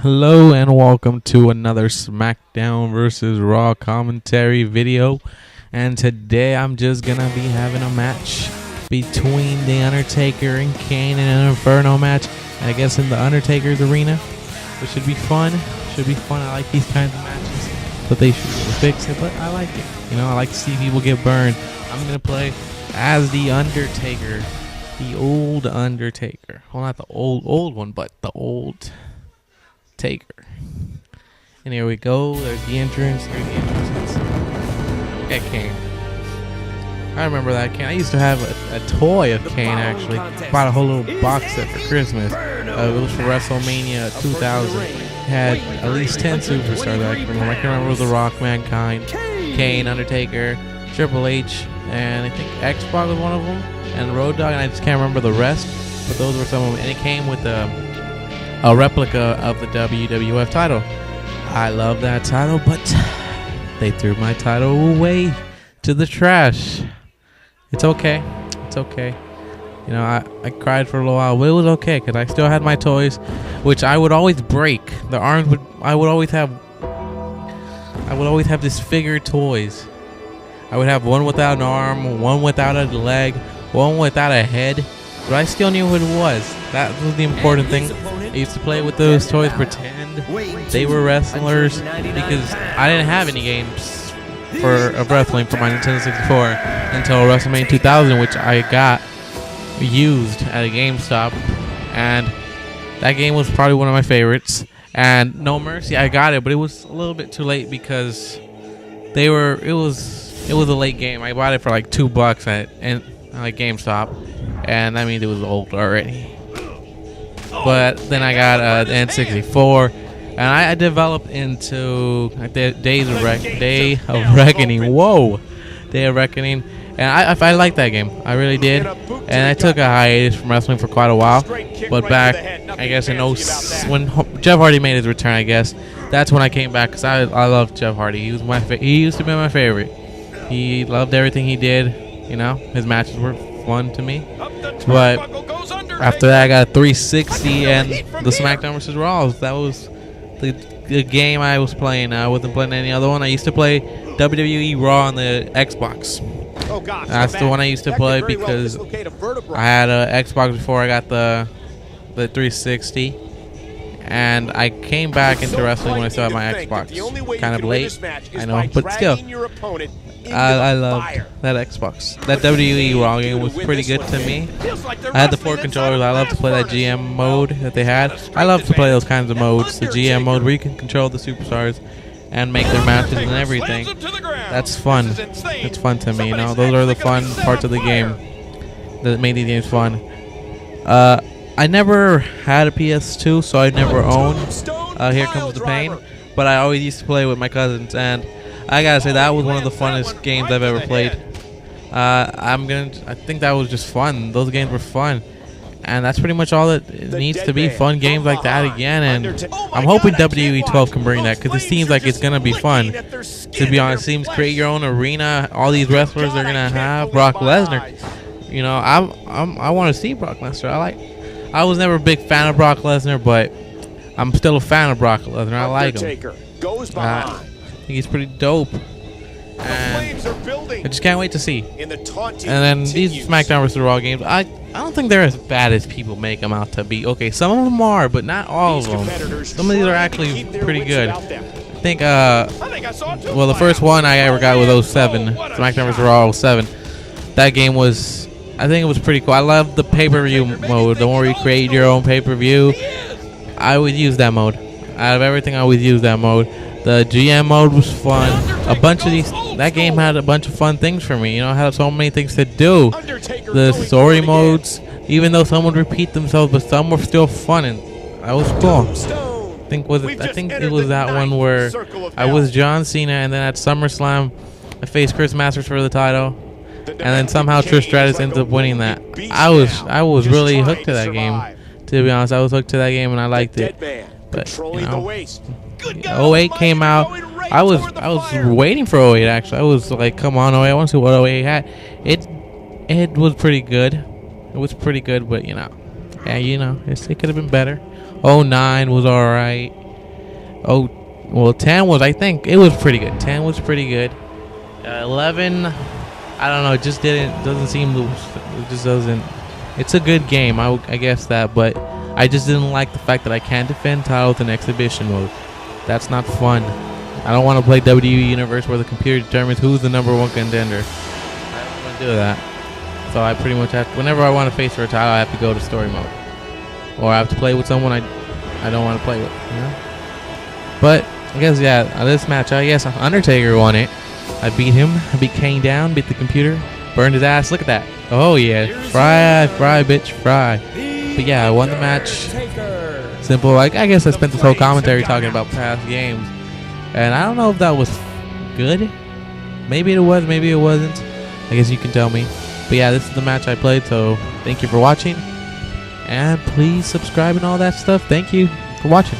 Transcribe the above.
Hello and welcome to another SmackDown vs. Raw commentary video. And today I'm just gonna be having a match between The Undertaker and Kane in an Inferno match. And I guess in the Undertaker's arena. It should be fun. I like these kinds of matches. But they should fix it, but I like it. You know, I like to see people get burned. I'm gonna play as The Undertaker. The old Undertaker. Well, not the old one, but the old Taker. And here we go. There's the entrance. Look at Kane. I remember that Kane. I used to have a toy of Kane, actually. Bought a whole little box set for Christmas. It was for WrestleMania 2000. It had at least 10 superstars that I can remember. I can remember The Rock, Mankind, Kane, Undertaker, Triple H, and I think X-Pac was one of them, and Road Dogg, and I just can't remember the rest. But those were some of them. And it came with a replica of the WWF title. I love that title, but they threw my title away to the trash. It's okay. It's okay. You know, I cried for a little while, but it was okay because I still had my toys, which I would always break. The arms I would always have disfigured toys. I would have one without an arm, one without a leg, one without a head, but I still knew what it was. That was the important thing. I used to play with those toys, pretend they were wrestlers, because I didn't have any games of wrestling for my Nintendo 64 until WrestleMania 2000, which I got used at a GameStop, and that game was probably one of my favorites. And No Mercy, I got it, but it was a little bit too late because it was a late game. I bought it for like $2 at GameStop, and that means it was old already. But then I got the N64, and I developed into Day of Reckoning. Whoa, Day of Reckoning, and I liked that game. I really did. And I took a hiatus from wrestling for quite a while. But back, I guess when Jeff Hardy made his return, I guess that's when I came back, because I loved Jeff Hardy. He used to be my favorite. He loved everything he did. You know, his matches were fun to me. But after that, I got a 360 and the SmackDown vs. Raw. That was the game I was playing. I wasn't playing any other one. I used to play WWE Raw on the Xbox. That's the one I used to play because I had an Xbox before I got the 360. And I came back into wrestling when I still had my Xbox. Kind of late, I know, but still. I loved that Xbox. That WWE Raw game was pretty good to me. I had the 4 controllers. I love to play that GM mode that they had. I love to play those kinds of modes. The GM mode where you can control the superstars and make their matches and everything. That's fun. It's fun to me, you know. Those are the fun parts of the game that made these games fun. I never had a PS2, so I never owned Here Comes the Pain. But I always used to play with my cousins, and I gotta say that was one of the funnest games I've ever played. I think that was just fun. Those games were fun, and that's pretty much all it needs to be. Fun games like that again, and I'm hoping WWE 12 can bring that, because it seems like it's gonna be fun. To be honest, it seems create your own arena. All these wrestlers they're gonna have. Brock Lesnar, you know, I want to see Brock Lesnar. I was never a big fan of Brock Lesnar, but I'm still a fan of Brock Lesnar. I like him. I think he's pretty dope, and I just can't wait to see. And then these SmackDown vs. Raw games, I don't think they're as bad as people make them out to be. Okay, some of them are, but not all of them. Some of these are actually pretty good. I think, well, the first one I ever got was 07, SmackDown vs. Raw 07. That game was, I think it was pretty cool. I love the pay-per-view mode, the one where you create your own pay-per-view. I would use that mode. Out of everything, I always use that mode. The GM mode was fun. That game had a bunch of fun things for me. You know, it had so many things to do. The story modes, even though some would repeat themselves, but some were still fun, and that was cool. I think it was that one where I was John Cena, and then at SummerSlam, I faced Chris Masters for the title, and then somehow Trish Stratus ends up winning that. I was really hooked to that game. To be honest, I was hooked to that game, and I liked it. But you know, 08 came out. I was waiting for 08, actually. I was like, come on, 08, I want to see what 08 had. It was pretty good. It was pretty good, but you know, it could have been better. 09 was alright. Oh, well, 10 was, I think, it was pretty good. 10 was pretty good. 11, I don't know, it just doesn't seem, it just doesn't, it's a good game, I guess that, but I just didn't like the fact that I can't defend titles in exhibition mode. That's not fun. I don't want to play WWE Universe where the computer determines who's the #1 contender. I don't want to do that. So I pretty much have to, whenever I want to face for a title, I have to go to story mode. Or I have to play with someone I don't want to play with, you know? But I guess, yeah, this match, I guess Undertaker won it. I beat him. I beat Kane down, beat the computer, burned his ass. Look at that. Oh, yeah. Fry, bitch, fry. But yeah, I won the match. Simple. Like, I guess I spent this whole commentary talking about past games. And I don't know if that was good. Maybe it was, maybe it wasn't. I guess you can tell me. But yeah, this is the match I played, so thank you for watching. And please subscribe and all that stuff. Thank you for watching.